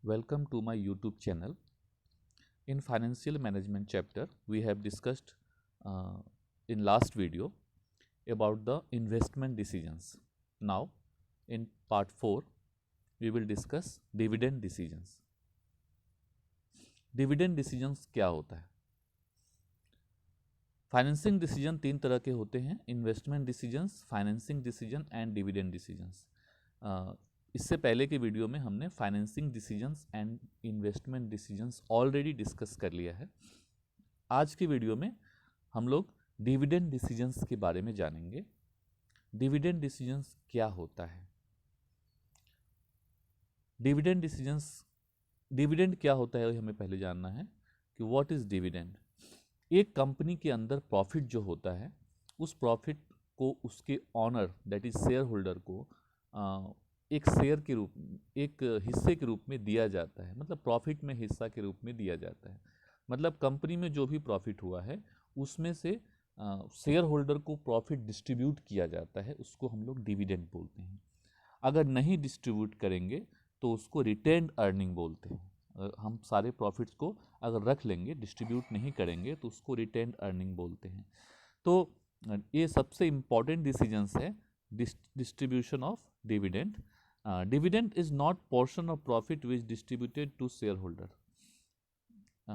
Welcome to my YouTube channel. In financial management chapter, we have discussed in last video about the investment decisions. Now, in part 4, we will discuss dividend decisions. Dividend decisions क्या होता है? Financing decision तीन तरह के होते हैं, investment decisions, financing decision and dividend decisions. इससे पहले के वीडियो में हमने financing decisions and investment decisions already discuss कर लिया है। आज के वीडियो में हम लोग डिविडेंड डिसीजंस के बारे में जानेंगे। डिविडेंड डिसीजंस क्या होता है? डिविडेंड डिसीजंस, डिविडेंड क्या होता है हमें पहले जानना है कि व्हाट इज डिविडेंड। एक कंपनी के अंदर प्रॉफिट जो होता है, उस प्रॉफिट को उसके owner that is share holder को एक शेयर के रूप, एक हिस्से के रूप में दिया जाता है। मतलब प्रॉफिट में हिस्सा के रूप में दिया जाता है। मतलब कंपनी में जो भी प्रॉफिट हुआ है उसमें से शेयर होल्डर को प्रॉफिट डिस्ट्रीब्यूट किया जाता है, उसको हम लोग डिविडेंड बोलते हैं। अगर नहीं डिस्ट्रीब्यूट करेंगे तो उसको रिटेन्ड अर्निंग बोलते हैं। हम सारे प्रॉफिट्स को अगर रख लेंगे, डिस्ट्रीब्यूट नहीं करेंगे, तो उसको रिटेन्ड अर्निंग बोलते हैं। तो ये सबसे इम्पॉर्टेंट डिसीजंस है distribution of dividend. Dividend is not portion of profit which distributed to share holder.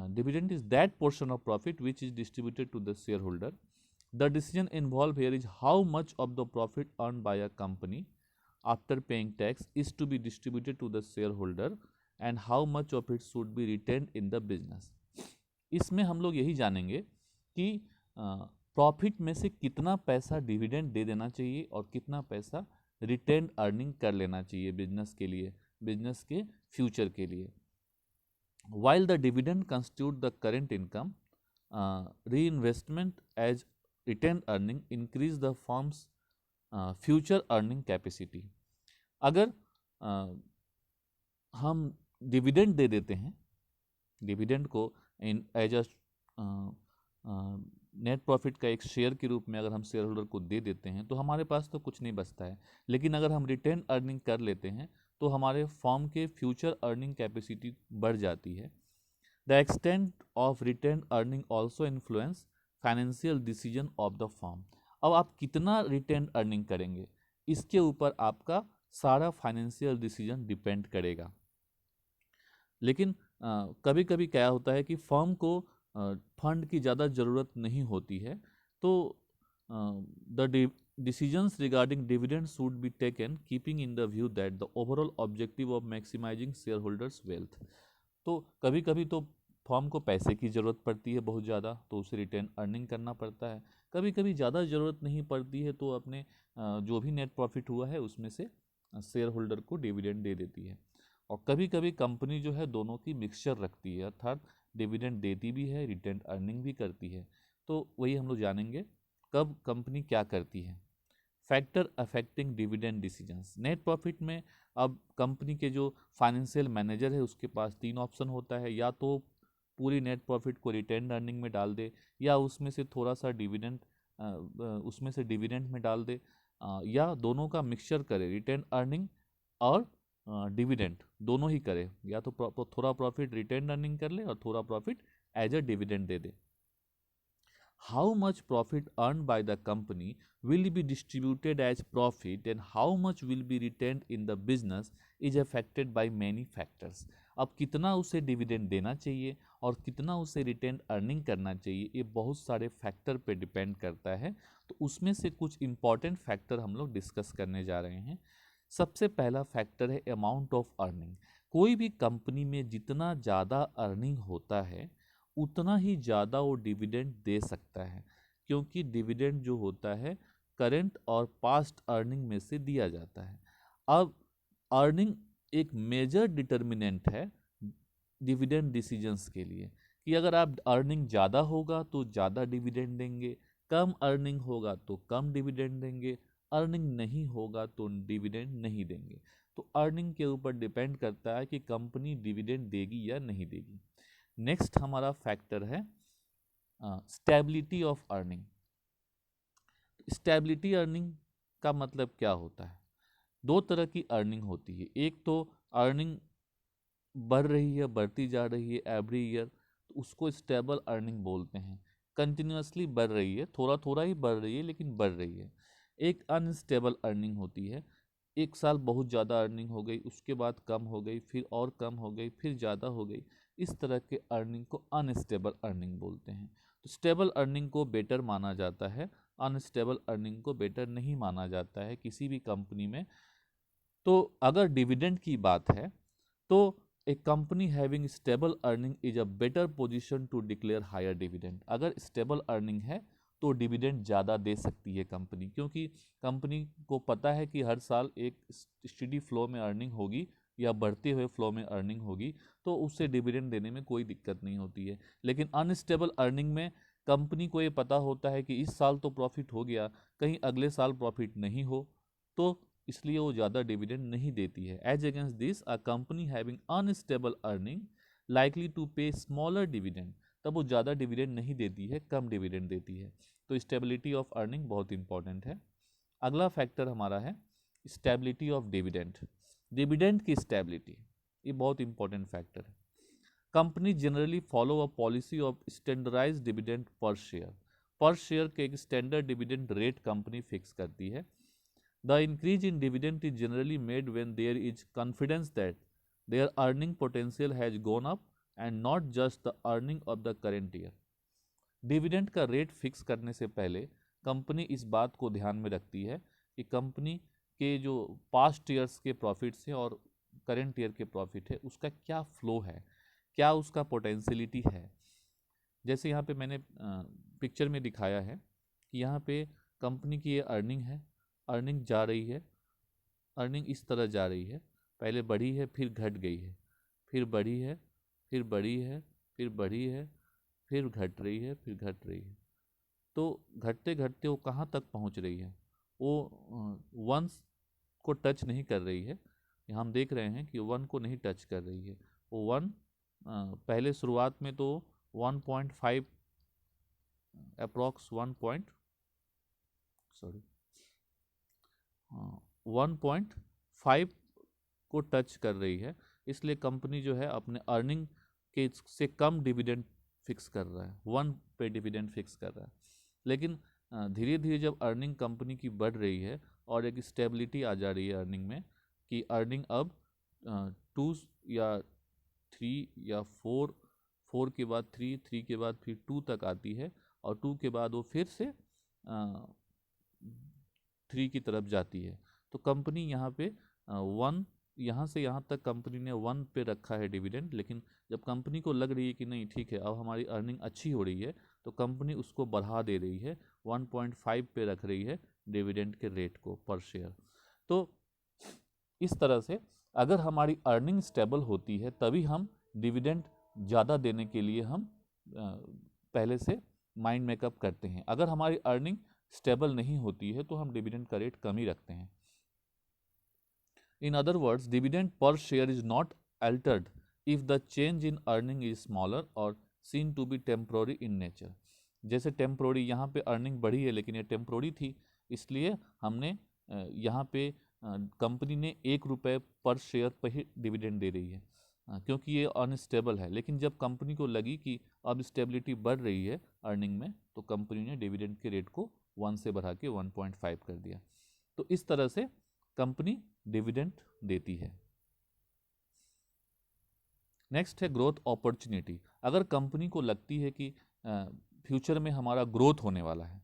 Dividend is that portion of profit which is distributed to the shareholder. The decision involved here is how much of the profit earned by a company after paying tax is to be distributed to the shareholder and how much of it should be retained in the business. इसमें हम लोग यही जानेंगे कि profit में से कितना पैसा डिविडेंड दे देना चाहिए और कितना पैसा रिटेन्ड अर्निंग कर लेना चाहिए बिजनेस के लिए, बिजनेस के फ्यूचर के लिए। While the dividend constitute the current income, reinvestment as retained earning increase the firm's future earning capacity. अगर हम डिविडेंड दे देते हैं, डिविडेंड को इन एज अ नेट प्रॉफिट का एक शेयर के रूप में अगर हम शेयर होल्डर को दे देते हैं तो हमारे पास तो कुछ नहीं बचता है। लेकिन अगर हम रिटेन अर्निंग कर लेते हैं तो हमारे फर्म के फ्यूचर अर्निंग कैपेसिटी बढ़ जाती है। The extent of retain earning also influence financial decision of the firm. अब आप कितना रिटेन अर्निंग करेंगे, इसके ऊपर आपका सारा फाइनेंशियल डिसीजन डिपेंड करेगा। लेकिन कभी कभी क्या होता है कि फर्म को फंड की ज़्यादा ज़रूरत नहीं होती है, तो the decisions regarding dividends should be taken keeping in the view that the overall objective of maximizing shareholders wealth. तो कभी कभी तो फर्म को पैसे की ज़रूरत पड़ती है बहुत ज़्यादा, तो उसे रिटेन अर्निंग करना पड़ता है। कभी कभी ज़्यादा ज़रूरत नहीं पड़ती है तो अपने जो भी नेट प्रॉफिट हुआ है उसमें से शेयर होल्डर को डिविडेंड दे देती है। और कभी कभी कंपनी जो है दोनों की मिक्सचर रखती है, अर्थात डिविडेंड देती भी है, रिटेन अर्निंग भी करती है। तो वही हम लोग जानेंगे कब कंपनी क्या करती है। Factor affecting dividend decisions. Net profit में अब कंपनी के जो फाइनेंशियल मैनेजर है उसके पास तीन ऑप्शन होता है, या तो पूरी नेट प्रॉफिट को रिटेन अर्निंग में डाल दे, या उसमें से थोड़ा सा डिविडेंड उसमें से डिविडेंड में डाल दे, या दोनों का मिक्सचर करे, रिटेन अर्निंग और डिविडेंड दोनों ही करे। या तो थोड़ा प्रॉफिट रिटेन अर्निंग कर ले और थोड़ा प्रॉफिट एज अ डिविडेंड दे दे। How much profit earned by the company will be distributed as profit and how much will be retained in the business is affected by many factors. अब कितना उसे dividend देना चाहिए और कितना उसे रिटेन अर्निंग करना चाहिए, ये बहुत सारे फैक्टर पे डिपेंड करता है। तो उसमें से कुछ इंपॉर्टेंट फैक्टर हम लोग डिस्कस करने जा रहे हैं। सबसे पहला फैक्टर है अमाउंट ऑफ अर्निंग। कोई भी कंपनी में जितना ज़्यादा अर्निंग होता है उतना ही ज़्यादा वो डिविडेंड दे सकता है, क्योंकि डिविडेंड जो होता है करंट और पास्ट अर्निंग में से दिया जाता है। अब अर्निंग एक मेजर डिटर्मिनेंट है डिविडेंड डिसीजंस के लिए, कि अगर आप अर्निंग ज़्यादा होगा तो ज़्यादा डिविडेंड देंगे, कम अर्निंग होगा तो कम डिविडेंड देंगे, अर्निंग नहीं होगा तो डिविडेंड नहीं देंगे। तो अर्निंग के ऊपर डिपेंड करता है कि कंपनी डिविडेंड देगी या नहीं देगी। नेक्स्ट हमारा फैक्टर है stability of earning. Stability earning का मतलब क्या होता है? दो तरह की अर्निंग होती है। एक तो अर्निंग बढ़ रही है, बढ़ती जा रही है एवरी ईयर, तो उसको स्टेबल अर्निंग बोलते हैं। कंटिन्यूअसली बढ़ रही है, थोड़ा थोड़ा ही बढ़ रही है लेकिन बढ़ रही है। एक अनस्टेबल अर्निंग होती है, एक साल बहुत ज़्यादा अर्निंग हो गई, उसके बाद कम हो गई, फिर और कम हो गई, फिर ज़्यादा हो गई। इस तरह के अर्निंग को अनस्टेबल अर्निंग बोलते हैं। तो स्टेबल अर्निंग को बेटर माना जाता है, अनस्टेबल अर्निंग को बेटर नहीं माना जाता है किसी भी कंपनी में। तो अगर डिविडेंड की बात है तो a company having stable earning is a better position to declare higher dividend. अगर स्टेबल अर्निंग है तो डिविडेंड ज़्यादा दे सकती है कंपनी, क्योंकि कंपनी को पता है कि हर साल एक स्टेडी फ्लो में अर्निंग होगी या बढ़ते हुए फ्लो में अर्निंग होगी, तो उससे डिविडेंड देने में कोई दिक्कत नहीं होती है। लेकिन अनस्टेबल अर्निंग में कंपनी को ये पता होता है कि इस साल तो प्रॉफिट हो गया, कहीं अगले साल प्रॉफिट नहीं हो, तो इसलिए वो ज़्यादा डिविडेंड नहीं देती है। As against this a company having unstable earning likely to pay smaller dividend, तब वो ज़्यादा डिविडेंड नहीं देती है, कम डिविडेंड देती है। तो स्टेबिलिटी ऑफ अर्निंग बहुत इंपॉर्टेंट है। अगला फैक्टर हमारा है स्टेबिलिटी ऑफ डिविडेंड। डिविडेंड की स्टेबिलिटी, ये बहुत इंपॉर्टेंट फैक्टर है। Company generally follow a policy of standardize dividend पर शेयर। पर शेयर के एक standard dividend rate company fix करती है। The increase in dividend is generally made when there is confidence that their earning potential has gone up and not just the earning of the current year. Dividend का rate fix करने से पहले company इस बात को ध्यान में रखती है कि कंपनी के जो पास्ट ईयर्स के प्रॉफिट्स हैं और करेंट ईयर के प्रॉफिट है उसका क्या फ्लो है, क्या उसका पोटेंशियलिटी है। जैसे यहाँ पे मैंने पिक्चर में दिखाया है कि यहाँ पे कंपनी की ये अर्निंग है, अर्निंग जा रही है, अर्निंग इस तरह जा रही है, पहले बढ़ी है फिर घट गई है, फिर बढ़ी है, फिर बढ़ी है, फिर बढ़ी है, फिर घट रही है, फिर घट रही है। तो घटते घटते वो कहाँ तक पहुँच रही है, वो वन को टच नहीं कर रही है। यहाँ हम देख रहे हैं कि वन को नहीं टच कर रही है। वो वन पहले शुरुआत में तो 1.5 अप्रॉक्स 1.5 को टच कर रही है। इसलिए कंपनी जो है अपने अर्निंग के से कम डिविडेंड फिक्स कर रहा है, 1 पे डिविडेंड फिक्स कर रहा है। लेकिन धीरे धीरे जब अर्निंग कंपनी की बढ़ रही है और एक स्टेबिलिटी आ जा रही है अर्निंग में, कि अर्निंग अब 2 या 3 या 4, 4 के बाद 3, 3 के बाद फिर 2 तक आती है, और 2 के बाद वो फिर से 3 की तरफ जाती है। तो कंपनी यहाँ पे 1, यहाँ से यहाँ तक कंपनी ने 1 पे रखा है डिविडेंड। लेकिन जब कंपनी को लग रही है कि नहीं ठीक है अब हमारी अर्निंग अच्छी हो रही है, तो कंपनी उसको बढ़ा दे रही है, 1.5 पे रख रही है डिविडेंड के रेट को पर शेयर। तो इस तरह से अगर हमारी अर्निंग स्टेबल होती है तभी हम डिविडेंड ज़्यादा देने के लिए हम पहले से माइंड मेकअप करते हैं। अगर हमारी अर्निंग स्टेबल नहीं होती है तो हम डिविडेंड का रेट कम ही रखते हैं। इन अदर वर्ड्स, डिविडेंड पर share is not altered if the change in earning is smaller और seen to be temporary in nature. जैसे टेम्प्रोरी, यहाँ पे अर्निंग बढ़ी है लेकिन ये टेम्प्रोरी थी, इसलिए हमने यहाँ पे कंपनी ने 1 रुपये पर शेयर पर ही डिविडेंड दे रही है, क्योंकि ये अनस्टेबल है। लेकिन जब कंपनी को लगी कि अब स्टेबिलिटी बढ़ रही है अर्निंग में, तो कंपनी ने डिविडेंड के रेट को 1 से बढ़ा के 1.5 कर दिया। तो इस तरह से कंपनी डिविडेंड देती है। नेक्स्ट है ग्रोथ अपॉर्चुनिटी। अगर कंपनी को लगती है कि फ्यूचर में हमारा ग्रोथ होने वाला है,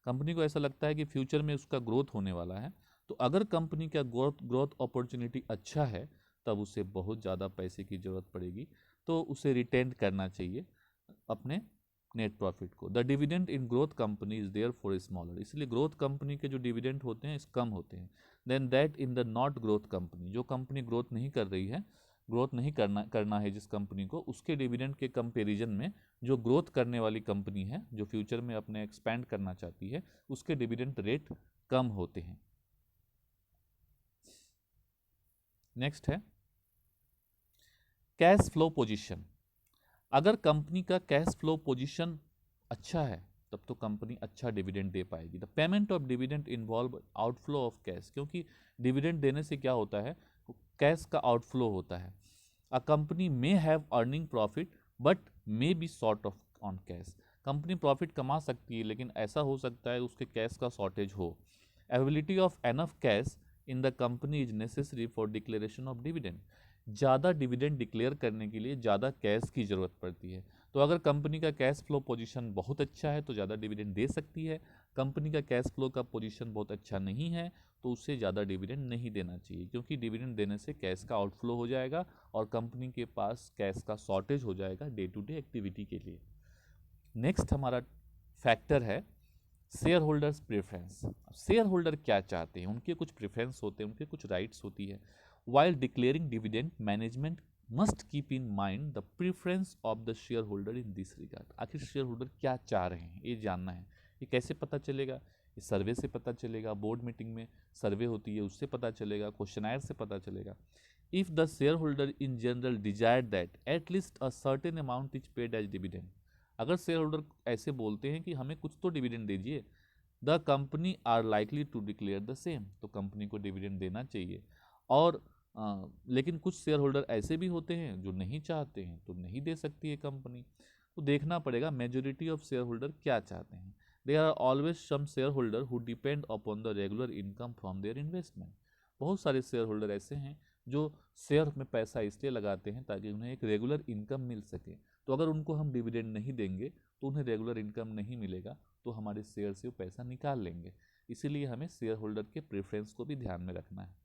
कंपनी को ऐसा लगता है कि फ्यूचर में उसका ग्रोथ होने वाला है, तो अगर कंपनी का ग्रोथ अपॉर्चुनिटी अच्छा है तब उसे बहुत ज़्यादा पैसे की ज़रूरत पड़ेगी, तो उसे रिटेन करना चाहिए अपने नेट प्रॉफिट को। The dividend in growth company is there for smaller, इसलिए ग्रोथ कंपनी के जो डिविडेंड होते हैं इस कम होते हैं than that in the not growth company. जो कंपनी ग्रोथ नहीं कर रही है, ग्रोथ नहीं करना है जिस कंपनी को, उसके डिविडेंड के कंपैरिजन में जो ग्रोथ करने वाली कंपनी है, जो फ्यूचर में अपने एक्सपैंड करना चाहती है, उसके डिविडेंड रेट कम होते हैं। नेक्स्ट है कैश फ्लो पोजीशन। अगर कंपनी का कैश फ्लो पोजीशन अच्छा है तब तो कंपनी अच्छा डिविडेंड दे पाएगी। The payment of dividend involve outflow of cash, क्योंकि डिविडेंड देने से क्या होता है, कैश का आउटफ्लो होता है। A company may have earning profit but may be short of on cash. Company profit कमा सकती है लेकिन ऐसा हो सकता है उसके कैश का शॉर्टेज हो। Availability of enough cash in the company is necessary for declaration of dividend. ज़्यादा डिविडेंड डिक्लेयर करने के लिए ज़्यादा कैश की ज़रूरत पड़ती है। तो अगर कंपनी का कैश फ्लो पोजीशन बहुत अच्छा है तो ज़्यादा डिविडेंड दे सकती है। कंपनी का कैश फ्लो का पोजीशन बहुत अच्छा नहीं है तो उससे ज़्यादा डिविडेंड नहीं देना चाहिए, क्योंकि डिविडेंड देने से कैश का आउटफ्लो हो जाएगा और कंपनी के पास कैश का शॉर्टेज हो जाएगा डे टू डे एक्टिविटी के लिए। नेक्स्ट हमारा फैक्टर है share holders preference. Share holder क्या चाहते हैं, उनके कुछ प्रेफरेंस होते हैं, उनके कुछ राइट्स होती है। While declaring dividend management must keep in mind the preference of the shareholder in this regard. आखिर शेयर होल्डर क्या चाह रहे हैं ये जानना है। ये कैसे पता चलेगा? ये सर्वे से पता चलेगा, बोर्ड मीटिंग में सर्वे होती है उससे पता चलेगा, क्वेश्चनायर से पता चलेगा। If the shareholder in general desire that at least a certain amount is paid as dividend. अगर शेयर होल्डर ऐसे बोलते हैं कि हमें कुछ तो डिविडेंड दीजिए, the company are likely to declare the same, तो कंपनी को डिविडेंड देना चाहिए। और लेकिन कुछ शेयर होल्डर ऐसे भी होते हैं जो नहीं चाहते हैं तो नहीं दे सकती है कंपनी। तो देखना पड़ेगा मेजोरिटी ऑफ शेयर होल्डर क्या चाहते हैं। There are always some shareholder who depend upon the regular income from their investment. बहुत सारे शेयर होल्डर ऐसे हैं जो शेयर में पैसा इसलिए लगाते हैं ताकि उन्हें एक रेगुलर इनकम मिल सके। तो अगर उनको हम डिविडेंड नहीं देंगे तो उन्हें रेगुलर इनकम नहीं मिलेगा, तो हमारे शेयर से वो पैसा निकाल लेंगे। इसीलिए हमें शेयर होल्डर के प्रेफरेंस को भी ध्यान में रखना है।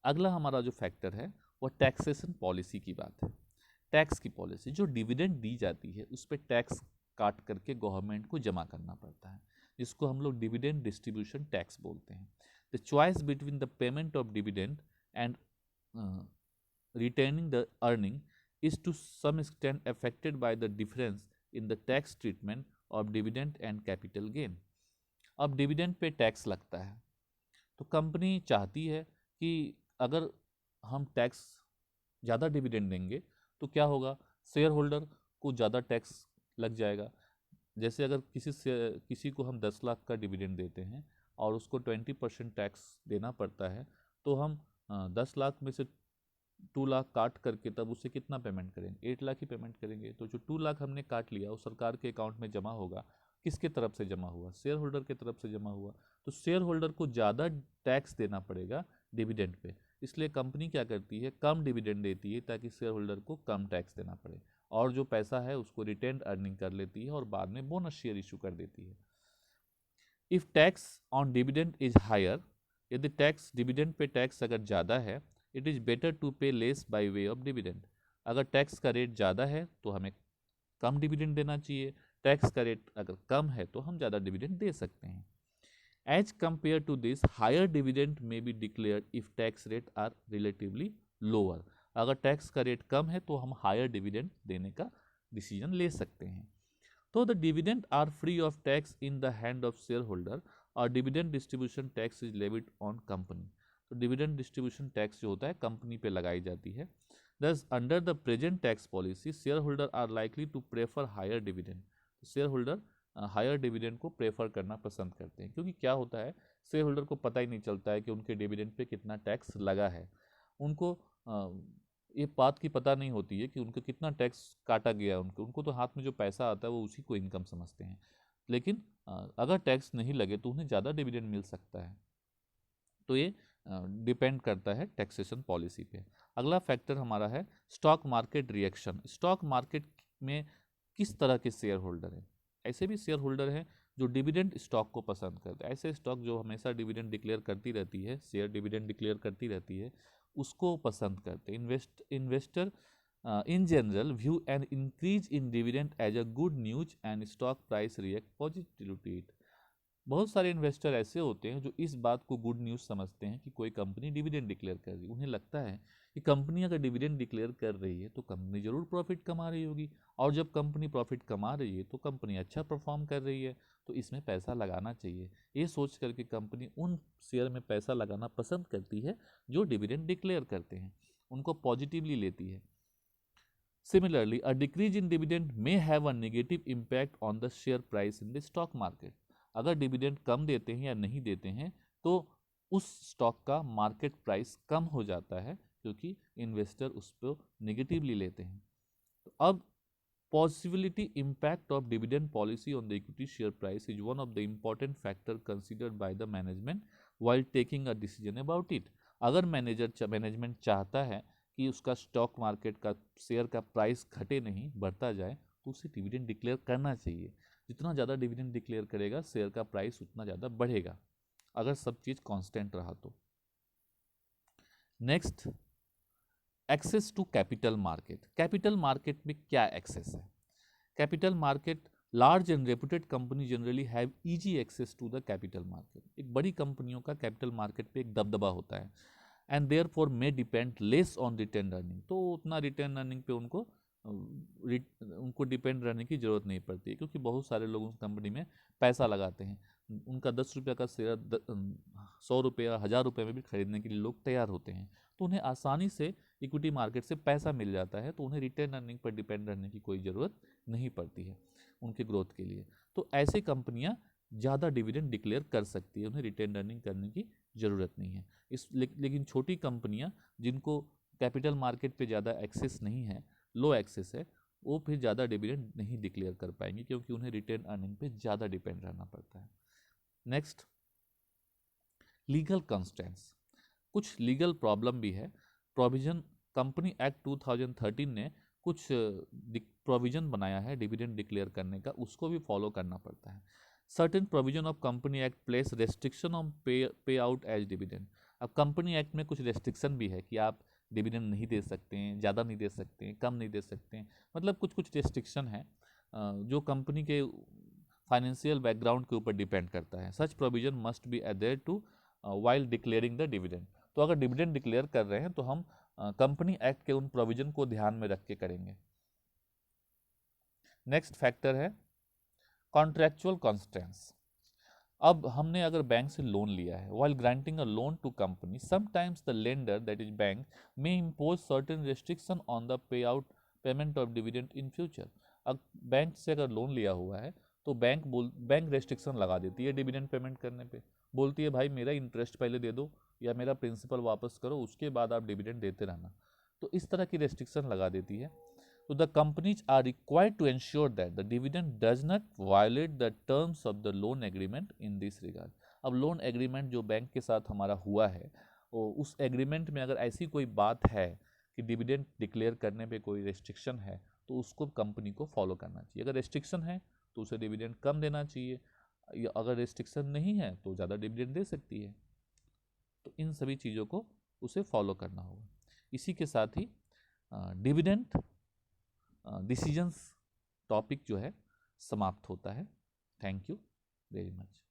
अगला हमारा जो फैक्टर है वो टैक्सेशन पॉलिसी की बात है। टैक्स की पॉलिसी, जो डिविडेंड दी जाती है उस पर टैक्स काट करके गवर्नमेंट को जमा करना पड़ता है, जिसको हम लोग डिविडेंड डिस्ट्रीब्यूशन टैक्स बोलते हैं। The choice between the payment of dividend and retaining the earning is to some extent affected by the difference in the tax treatment of dividend and capital gain। अब dividend पे tax लगता है तो company चाहती है कि अगर हम टैक्स ज़्यादा डिविडेंड देंगे तो क्या होगा, शेयर होल्डर को ज़्यादा टैक्स लग जाएगा। जैसे अगर किसी को हम 10 लाख का डिविडेंड देते हैं और उसको 20% टैक्स देना पड़ता है, तो हम 10 लाख में से 2 लाख काट करके तब उसे कितना पेमेंट करेंगे, 8 लाख ही पेमेंट करेंगे। तो जो 2 लाख हमने काट लिया वो सरकार के अकाउंट में जमा होगा। किसके तरफ से जमा हुआ? शेयर होल्डर के तरफ से जमा हुआ। तो शेयर होल्डर को ज़्यादा टैक्स देना पड़ेगा डिविडेंड पे। इसलिए कंपनी क्या करती है, कम डिविडेंड देती है ताकि शेयर होल्डर को कम टैक्स देना पड़े, और जो पैसा है उसको रिटेन्ड अर्निंग कर लेती है और बाद में बोनस शेयर इशू कर देती है। If tax on dividend is higher, यदि टैक्स डिविडेंड पे टैक्स अगर ज़्यादा है, it is better to pay less by way of dividend. अगर टैक्स का रेट ज़्यादा है तो हमें कम डिविडेंड देना चाहिए, टैक्स का रेट अगर कम है तो हम ज़्यादा डिविडेंड दे सकते हैं। As compared to this, higher dividend may be declared if tax rate are relatively lower. अगर टैक्स का रेट कम है तो हम हायर डिविडेंड देने का डिसीजन ले सकते हैं। तो the dividend are free of tax in the hand of share holder और dividend distribution tax is levied on company. तो डिविडेंड डिस्ट्रीब्यूशन टैक्स जो होता है कंपनी पे लगाई जाती है। Thus under the present tax policy share holder are likely to prefer higher dividend. Share holder higher dividend को प्रेफर करना पसंद करते हैं, क्योंकि क्या होता है शेयर होल्डर को पता ही नहीं चलता है कि उनके डिविडेंड पे कितना टैक्स लगा है। उनको ये बात की पता नहीं होती है कि उनको कितना टैक्स काटा गया है। उनको तो हाथ में जो पैसा आता है वो उसी को इनकम समझते हैं। लेकिन अगर टैक्स नहीं लगे तो उन्हें ज़्यादा डिविडेंड मिल सकता है। तो ये डिपेंड करता है टैक्सेशन पॉलिसी पे। अगला फैक्टर हमारा है stock market reaction. Stock market में किस तरह के शेयर होल्डर हैं? ऐसे भी शेयर होल्डर हैं जो डिविडेंड स्टॉक को पसंद करते हैं। ऐसे स्टॉक जो हमेशा डिविडेंड डिक्लेयर करती रहती है, शेयर डिविडेंड डिक्लेयर करती रहती है, उसको पसंद करते हैं। Investor in general view an increase in dividend as a good news and stock price react positively to it। बहुत सारे इन्वेस्टर ऐसे होते हैं जो इस बात को गुड न्यूज़ समझते हैं कि कोई कंपनी डिविडेंड डिक्लेयर कर रही है। उन्हें लगता है कि कंपनी अगर डिविडेंड डिक्लेयर कर रही है तो कंपनी ज़रूर प्रॉफिट कमा रही होगी, और जब कंपनी प्रॉफिट कमा रही है तो कंपनी अच्छा परफॉर्म कर रही है, तो इसमें पैसा लगाना चाहिए। ये सोच करके कंपनी उन शेयर में पैसा लगाना पसंद करती है जो डिविडेंड डिक्लेयर करते हैं, उनको पॉजिटिवली लेती है। Similarly, a decrease in dividend may have a negative impact on the share price in the stock market। अगर डिविडेंड कम देते हैं या नहीं देते हैं तो उस स्टॉक का मार्केट प्राइस कम हो जाता है, क्योंकि इन्वेस्टर उस पर नेगेटिवली लेते हैं। तो अब possibility impact of dividend policy on the equity share price is one of the important factor considered by the management while taking a decision about it। अगर मैनेजमेंट चाहता है कि उसका स्टॉक मार्केट का शेयर का प्राइस घटे नहीं बढ़ता जाए, तो उसे डिविडेंड डिक्लेयर करना चाहिए। जितना ज़्यादा डिविडेंड डिक्लेयर करेगा शेयर का प्राइस उतना ज़्यादा बढ़ेगा, अगर सब चीज़ कांस्टेंट रहा तो। Next, access to capital market. Capital market में क्या एक्सेस है? Capital market, large and reputed company generally have easy access to the capital market. एक बड़ी कंपनियों का कैपिटल मार्केट पे एक दबदबा होता है, and therefore may depend less on retained earning. तो उतना रिटेन अर्निंग पे उनको डिपेंड रहने की ज़रूरत नहीं पड़ती है, क्योंकि बहुत सारे लोग उस कंपनी में पैसा लगाते हैं। उनका 10 रुपये का शेयर 100 रुपये 1000 रुपये में भी खरीदने के लिए लोग तैयार होते हैं, तो उन्हें आसानी से इक्विटी मार्केट से पैसा मिल जाता है, तो उन्हें रिटेन अर्निंग पर डिपेंड रहने की कोई ज़रूरत नहीं पड़ती है उनके ग्रोथ के लिए। तो ऐसे कंपनियां ज़्यादा डिविडेंड डिक्लेयर कर सकती है, उन्हें रिटेन अर्निंग करने की ज़रूरत नहीं है। लेकिन छोटी कंपनियां जिनको कैपिटल मार्केट पे ज़्यादा एक्सेस नहीं है, लो एक्सेस है, वो फिर ज़्यादा डिविडेंड नहीं डिक्लेयर कर पाएंगे, क्योंकि उन्हें रिटेन अर्निंग पे ज़्यादा डिपेंड रहना पड़ता है। Next, legal constraints. कुछ लीगल प्रॉब्लम भी है। प्रोविजन, कंपनी एक्ट 2013 ने कुछ प्रोविजन बनाया है डिविडेंड डिक्लेयर करने का, उसको भी फॉलो करना पड़ता है। Certain provision of company act place restriction on पे आउट एज डिविडेंड। अब कंपनी एक्ट में कुछ रेस्ट्रिक्शन भी है कि आप डिविडेंड नहीं दे सकते हैं, ज़्यादा नहीं दे सकते हैं, कम नहीं दे सकते हैं, मतलब कुछ कुछ रेस्ट्रिक्शन है जो कंपनी के फाइनेंशियल बैकग्राउंड के ऊपर डिपेंड करता है। Such provision must be adhere to while declaring the dividend. तो अगर डिविडेंड डिक्लेयर कर रहे हैं तो हम कंपनी एक्ट के उन प्रोविजन को ध्यान में रख के करेंगे। नेक्स्ट फैक्टर है कॉन्ट्रैक्चुअल कॉन्स्टेंट्स। अब हमने अगर बैंक से लोन लिया है, while granting a loan to company, sometimes the lender, that is bank, may impose certain restriction on the payment of dividend in future। अब बैंक से अगर लोन लिया हुआ है तो बैंक रेस्ट्रिक्शन लगा देती है डिविडेंड पेमेंट करने पे, बोलती है भाई मेरा इंटरेस्ट पहले दे दो या मेरा प्रिंसिपल वापस करो, उसके बाद आप डिविडेंड देते रहना। तो इस तरह की रेस्ट्रिक्शन लगा देती है। So the companies are required to ensure that the dividend does not violate the terms of the loan agreement in this regard। अब लोन एग्रीमेंट जो बैंक के साथ हमारा हुआ है, उस एग्रीमेंट में अगर ऐसी कोई बात है कि डिविडेंड डिक्लेयर करने पे कोई रेस्ट्रिक्शन है, तो उसको कंपनी को फॉलो करना चाहिए। अगर रेस्ट्रिक्शन है तो उसे डिविडेंड कम देना चाहिए, या अगर रेस्ट्रिक्शन नहीं है तो ज़्यादा डिविडेंड दे सकती है। तो इन सभी चीज़ों को उसे फॉलो करना होगा। इसी के साथ ही डिविडेंड डिसीजंस टॉपिक जो है समाप्त होता है। Thank you very much.